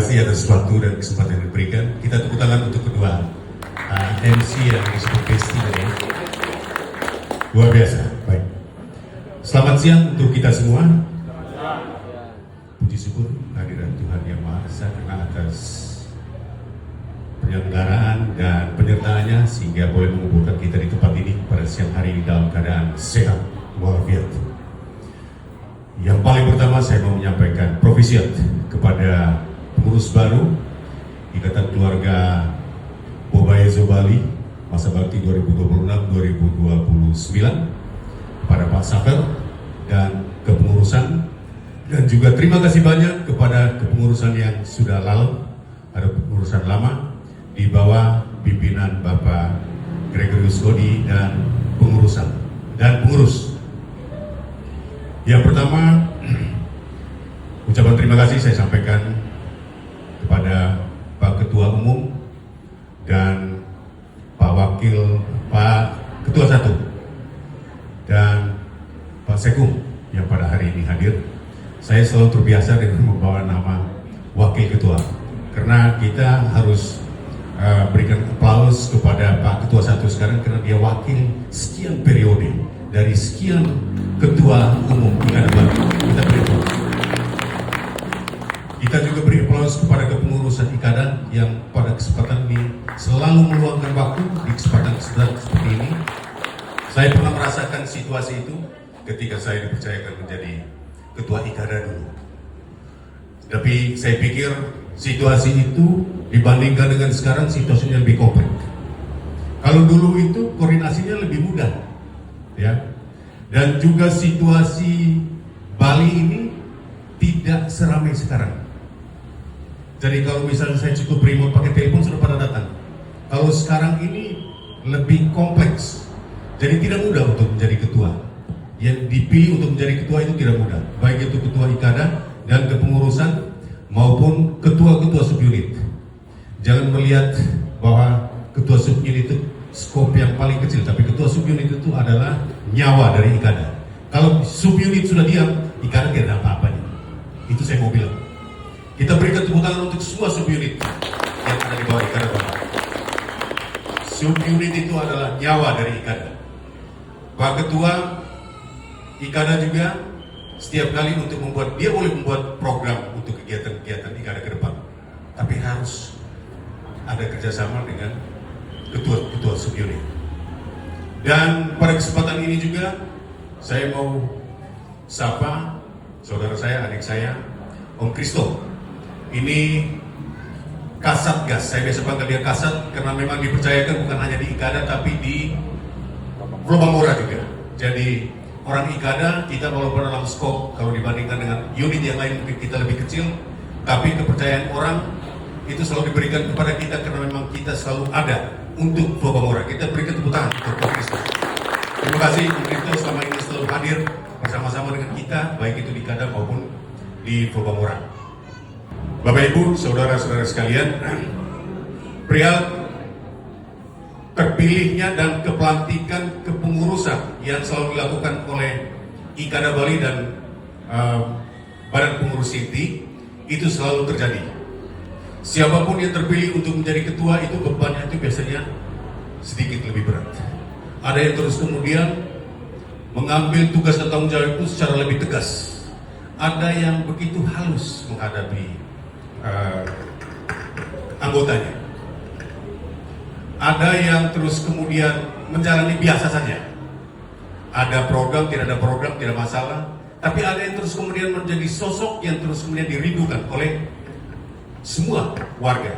kasih atas waktu dan kesempatan yang diberikan. Kita tepuk tangan untuk kedua MC yang disebut Besti tadi. Luar biasa. Baik. Selamat siang untuk kita semua. Puji syukur kehadiran Tuhan Yang Maha Esa karena atas penyelenggaraan dan penyertaannya sehingga boleh mengumpulkan kita di tempat ini pada siang hari ini dalam keadaan sehat walafiat. Yang paling pertama saya mau menyampaikan profisiat kepada pengurus baru Ikatan Keluarga Bobaezo Bali masa bakti 2026-2029 kepada Pak Safer dan kepengurusan, dan juga terima kasih banyak kepada kepengurusan yang sudah lalu, ada kepengurusan lama di bawah pimpinan Bapak Gregorius Godi dan pengurusan dan pengurus. Yang pertama, ucapan terima kasih saya sampaikan kepada Pak Ketua Umum dan Pak Wakil, Pak Ketua Satu dan Pak Sekum yang pada hari ini hadir. Saya selalu terbiasa dengan membawa nama Wakil Ketua karena kita harus berikan aplaus kepada Pak Ketua Satu sekarang karena dia wakil sekian periode dari sekian Ketua Umum Ikatan Bali. Kita beri aplaus. Kita juga beri aplaus kepada kepengurusan Ikatan yang pada kesempatan ini selalu meluangkan waktu di kesempatan seperti ini. Saya pernah merasakan situasi itu ketika saya dipercayakan menjadi Ketua Ikatan dulu. Tapi saya pikir situasi itu dibandingkan dengan sekarang situasinya lebih kompleks. Kalau dulu itu koordinasinya lebih mudah, ya. Dan juga situasi Bali ini tidak seramai sekarang. Jadi kalau misalnya saya cukup remote pakai telepon sudah pada datang. Kalau sekarang ini lebih kompleks. Jadi tidak mudah untuk menjadi ketua. Yang dipilih untuk menjadi ketua itu tidak mudah. Baik itu ketua Ikada dan kepengurusan maupun ketua-ketua subunit. Jangan melihat bahwa ketua subunit itu skop yang paling kecil, tapi ketua subunit itu adalah nyawa dari Ikada. Kalau subunit sudah diam, Ikada tidak ada apa-apanya. Itu saya mau bilang. Kita berikan tepuk tangan untuk semua subunit yang ada di bawah Ikada Bapak. Subunit itu adalah nyawa dari Ikada. Pak Ketua Ikada juga setiap kali untuk membuat, dia boleh membuat program untuk kegiatan-kegiatan Ikada ke depan, tapi harus ada kerjasama dengan ketua-ketua subunit. Dan pada kesempatan ini juga saya mau sapa saudara saya, adik saya, Om Kristo. Ini Kasatgas, saya biasa panggil dia Kasat karena memang dipercayakan bukan hanya di Ikada tapi di Flobamora juga. Jadi orang Ikada kita walaupun dalam skop kalau dibandingkan dengan unit yang lain mungkin kita lebih kecil, tapi kepercayaan orang itu selalu diberikan kepada kita karena memang kita selalu ada untuk Flobamora. Kita berikan tepuk tangan untuk Om Kristo. Terima kasih Om Kristo selama ini selalu hadir bersama-sama dengan kita baik itu di Ikada maupun di Flobamora. Bapak Ibu, saudara-saudara sekalian, perihal terpilihnya dan kepelantikan kepengurusan yang selalu dilakukan oleh Ikada Bali dan Badan Pengurus Inti itu selalu terjadi. Siapapun yang terpilih untuk menjadi ketua itu bebannya itu biasanya sedikit lebih berat. Ada yang terus kemudian mengambil tugas dan tanggung jawab itu secara lebih tegas. Ada yang begitu halus menghadapi anggotanya. Ada yang terus kemudian menjalani biasa saja. Ada program, tidak ada program, tidak masalah. Tapi ada yang terus kemudian menjadi sosok yang terus kemudian dirindukan oleh semua warga.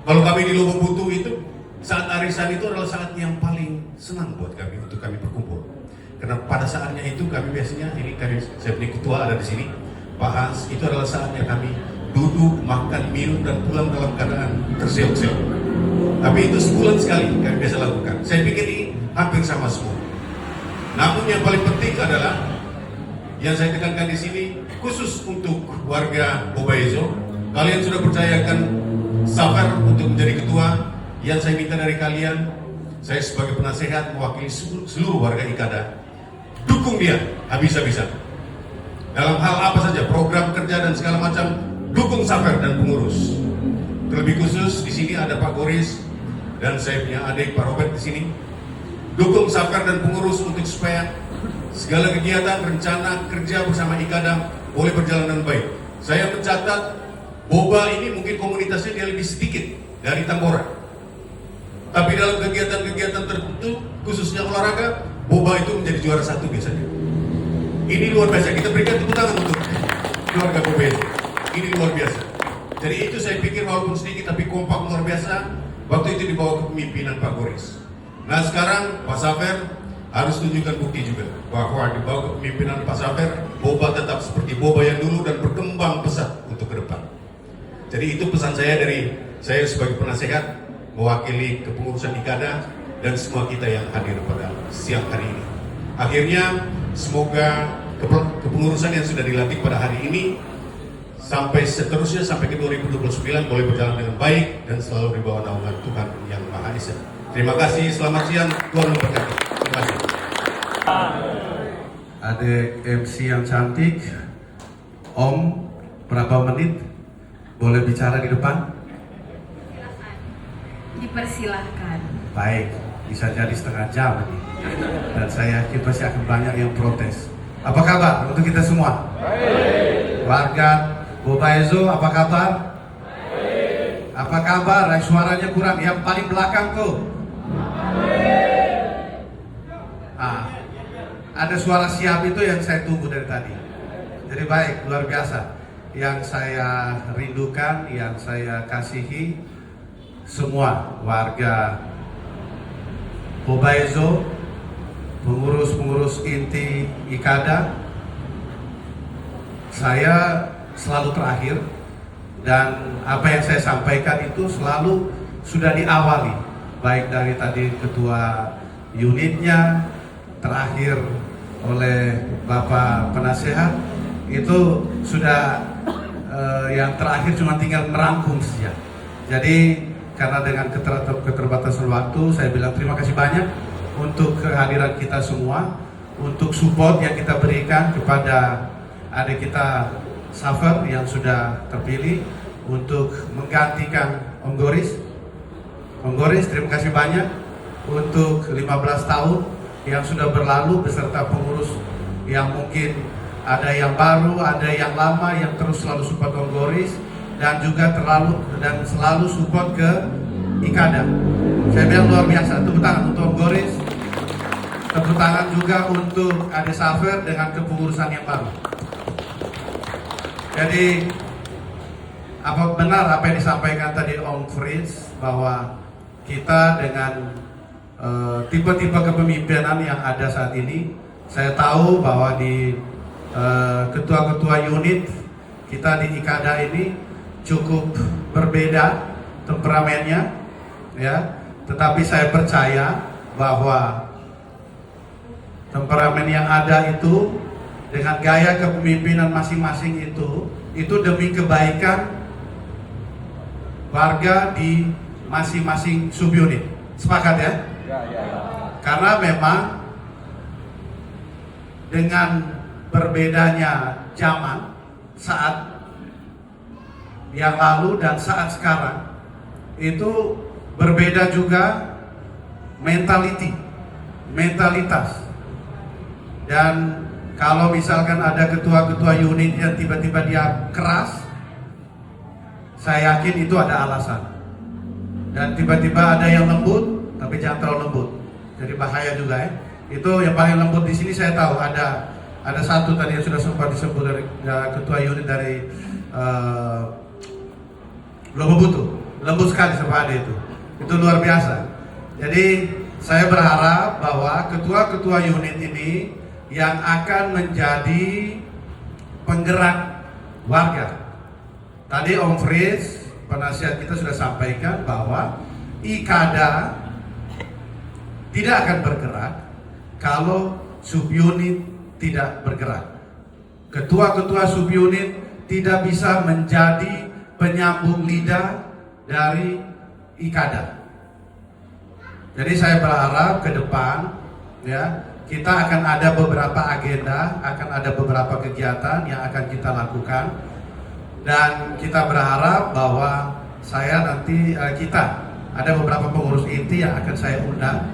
Kalau kami di Lubuk Butu itu, saat arisan itu adalah saat yang paling senang buat kami untuk kami berkumpul. Karena pada saatnya itu kami biasanya, ini kami, saya punya ketua ada di sini, Pak Hans, itu adalah saatnya kami duduk, makan, minum, dan pulang dalam keadaan terseok-seok. Tapi itu sebulan sekali kami biasa lakukan. Saya pikir ini hampir sama semua. Namun yang paling penting adalah yang saya tekankan di sini khusus untuk warga Bobaezo. Kalian sudah percayakan Safar untuk menjadi ketua. Yang saya minta dari kalian, saya sebagai penasehat mewakili seluruh warga Ikada, dukung dia habis-habisan. Dalam hal apa saja, program kerja dan segala macam, dukung Safer dan pengurus. Terlebih khusus di sini ada Pak Goris dan saya punya adik Pak Robert di sini. Dukung Safer dan pengurus untuk supaya segala kegiatan rencana kerja bersama IKADA boleh berjalan dengan baik. Saya mencatat Boba ini mungkin komunitasnya dia lebih sedikit dari Tambora. Tapi dalam kegiatan-kegiatan tertentu, khususnya olahraga, Boba itu menjadi juara 1 biasanya. Ini luar biasa. Kita berikan tepuk tangan untuk keluarga Boba itu. Ini luar biasa. Jadi itu saya pikir walaupun sedikit tapi kompak luar biasa. Waktu itu dibawa kepemimpinan Pak Goris. Nah sekarang Pak Safer harus tunjukkan bukti juga bahwa di bawah kepemimpinan Pak Safer, Boba tetap seperti Boba yang dulu dan berkembang pesat untuk ke depan. Jadi itu pesan saya dari saya sebagai penasehat mewakili kepengurusan IKADA dan semua kita yang hadir pada siang hari ini. Akhirnya semoga kepengurusan yang sudah dilantik pada hari ini sampai seterusnya sampai ke 2029 boleh berjalan dengan baik dan selalu di bawah naungan Tuhan Yang Maha Esa. Terima kasih, selamat siang, Tuhan memberkati. Terima kasih. Ada MC yang cantik, Om, berapa menit boleh bicara di depan? Dipersilahkan. Baik, bisa jadi setengah jam ini. Dan saya yakin pasti akan banyak yang protes. Apa kabar untuk kita semua? Baik. Warga Bobaezo, apa kabar? Baik. Apa kabar? Suaranya kurang, yang paling belakang tuh. Ada suara siap itu yang saya tunggu dari tadi. Jadi baik, luar biasa. Yang saya rindukan, yang saya kasihi, semua warga Bobaezo, pengurus-pengurus inti IKADA, saya selalu terakhir dan apa yang saya sampaikan itu selalu sudah diawali, baik dari tadi ketua unitnya, terakhir oleh Bapak Penasehat, itu sudah yang terakhir cuma tinggal merangkum saja. Jadi karena dengan keterbatasan waktu, saya bilang terima kasih banyak untuk kehadiran kita semua, untuk support yang kita berikan kepada adik kita Safer yang sudah terpilih untuk menggantikan Om Goris. Om Goris, terima kasih banyak untuk 15 tahun yang sudah berlalu beserta pengurus yang mungkin ada yang baru, ada yang lama yang terus selalu support Om Goris dan juga selalu support ke IKADA. Saya bilang luar biasa. Tepuk tangan untuk Om Goris. Tepuk tangan juga untuk Ade Safer dengan kepengurusan yang baru. Jadi benar apa yang disampaikan tadi Om Fritz bahwa kita dengan tipe-tipe kepemimpinan yang ada saat ini, saya tahu bahwa di ketua-ketua unit kita di IKADA ini cukup berbeda temperamennya, ya. Tetapi saya percaya bahwa temperamen yang ada itu dengan gaya kepemimpinan masing-masing itu demi kebaikan warga di masing-masing subunit. Sepakat ya? Karena memang dengan berbedanya zaman saat yang lalu dan saat sekarang itu berbeda juga mentalitas. Dan kalau misalkan ada ketua-ketua unit yang tiba-tiba dia keras, saya yakin itu ada alasan. Dan tiba-tiba ada yang lembut, tapi jangan terlalu lembut. Jadi bahaya juga ya. Itu yang paling lembut di sini saya tahu ada satu tadi yang sudah sempat disebut dari ketua unit dari Lobobutu. Lembut sekali sama Ade itu. Itu luar biasa. Jadi saya berharap bahwa ketua-ketua unit ini yang akan menjadi penggerak warga. Tadi Om Fritz, penasihat kita sudah sampaikan bahwa IKADA tidak akan bergerak kalau subunit tidak bergerak. Ketua-ketua subunit tidak bisa menjadi penyambung lidah dari IKADA. Jadi saya berharap ke depan ya kita akan ada beberapa agenda, akan ada beberapa kegiatan yang akan kita lakukan Dan kita berharap bahwa kita ada beberapa pengurus inti yang akan saya undang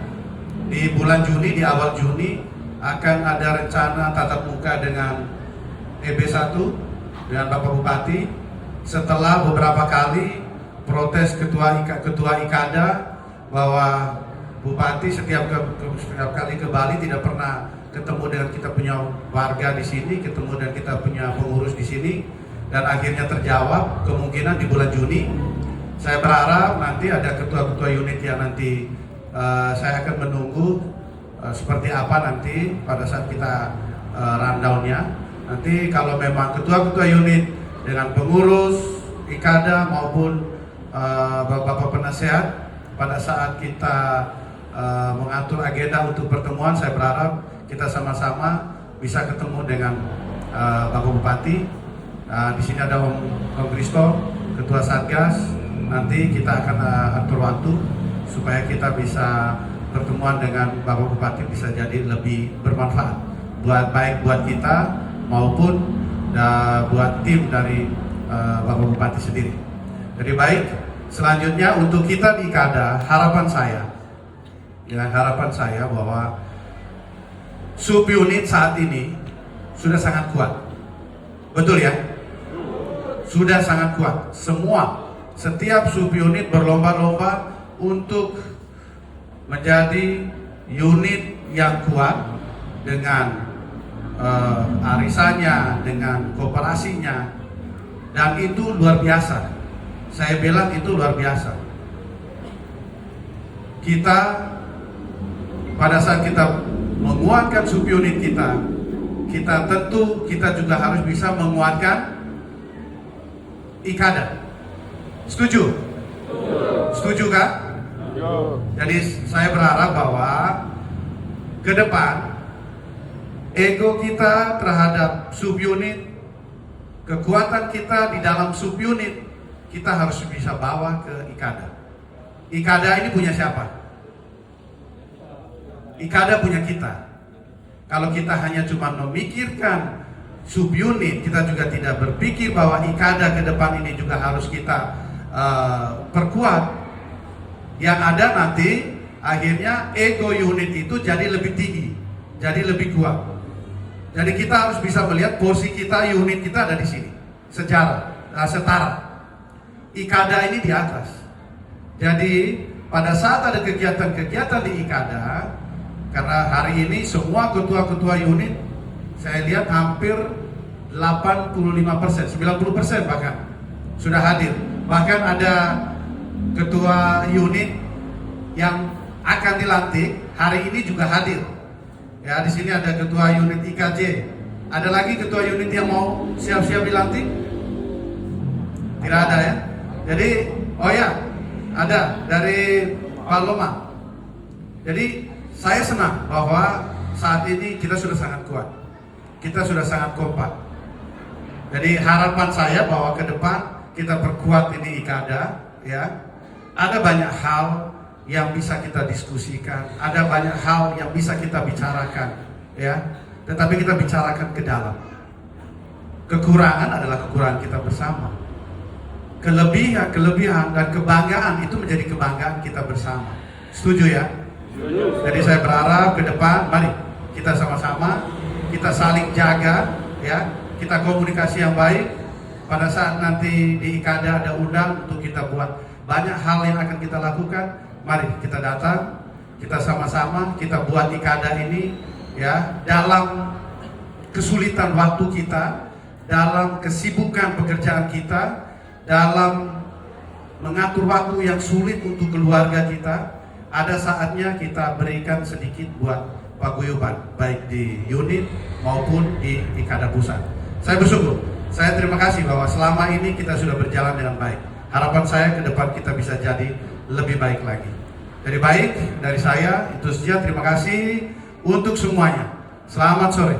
di bulan Juni, di awal Juni akan ada rencana tatap muka dengan EB1 dengan Bapak Bupati. Setelah beberapa kali protes ketua IKADA bahwa Bupati setiap kali ke Bali tidak pernah ketemu dengan kita punya warga di sini, ketemu dengan kita punya pengurus di sini, dan akhirnya terjawab kemungkinan di bulan Juni. Saya berharap nanti ada ketua-ketua unit yang nanti saya akan menunggu seperti apa nanti pada saat kita rundown-nya. Nanti kalau memang ketua-ketua unit dengan pengurus IKADA maupun bapak penasehat pada saat kita mengatur agenda untuk pertemuan, saya berharap kita sama-sama bisa ketemu dengan Bapak Bupati. Di sini ada Om Kristo, Ketua Satgas. Nanti kita akan atur waktu supaya kita bisa pertemuan dengan Bapak Bupati bisa jadi lebih bermanfaat baik buat kita maupun buat tim dari Bapak Bupati sendiri. Jadi baik, selanjutnya untuk kita di IKADA, harapan saya bahwa subunit saat ini sudah sangat kuat. Betul ya? Sudah sangat kuat. Setiap subunit berlomba-lomba untuk menjadi unit yang kuat dengan arisannya, dengan kooperasinya, dan itu luar biasa. Saya bilang itu luar biasa. Kita pada saat kita menguatkan subunit kita tentu kita juga harus bisa menguatkan IKADA. Setuju? Setuju kan? Jadi saya berharap bahwa ke depan ego kita terhadap subunit, kekuatan kita di dalam subunit, kita harus bisa bawa ke IKADA. IKADA ini punya siapa? IKADA punya kita. Kalau kita hanya cuma memikirkan subunit, kita juga tidak berpikir bahwa IKADA ke depan ini juga harus kita perkuat. Yang ada nanti akhirnya ego unit itu jadi lebih tinggi, jadi lebih kuat. Jadi kita harus bisa melihat porsi kita, unit kita ada di sini, setara. IKADA ini di atas. Jadi pada saat ada kegiatan-kegiatan di IKADA, karena hari ini semua ketua-ketua unit saya lihat hampir 85%, 90% bahkan sudah hadir. Bahkan ada ketua unit yang akan dilantik hari ini juga hadir. Ya, di sini ada ketua unit IKJ. Ada lagi ketua unit yang mau siap-siap dilantik? Tidak ada ya. Jadi, oh ya, ada dari Pak Loma. Jadi saya senang bahwa saat ini kita sudah sangat kuat. Kita sudah sangat kompak. Jadi harapan saya bahwa ke depan kita perkuat ini IKADA, ya. Ada banyak hal yang bisa kita diskusikan, ada banyak hal yang bisa kita bicarakan, ya. Tetapi kita bicarakan ke dalam. Kekurangan adalah kekurangan kita bersama. Kelebihan dan kebanggaan itu menjadi kebanggaan kita bersama. Setuju ya? Jadi saya berharap ke depan, mari kita sama-sama, kita saling jaga, ya, kita komunikasi yang baik. Pada saat nanti di IKADA ada undang untuk kita buat banyak hal yang akan kita lakukan, mari kita datang, kita sama-sama, kita buat IKADA ini, ya, dalam kesulitan waktu kita, dalam kesibukan pekerjaan kita, dalam mengatur waktu yang sulit untuk keluarga kita. Ada saatnya kita berikan sedikit buat paguyuban, baik di unit maupun di IKADA pusat. Saya bersyukur, saya terima kasih bahwa selama ini kita sudah berjalan dengan baik. Harapan saya ke depan kita bisa jadi lebih baik lagi. Jadi baik dari saya, itu saja, terima kasih untuk semuanya. Selamat sore.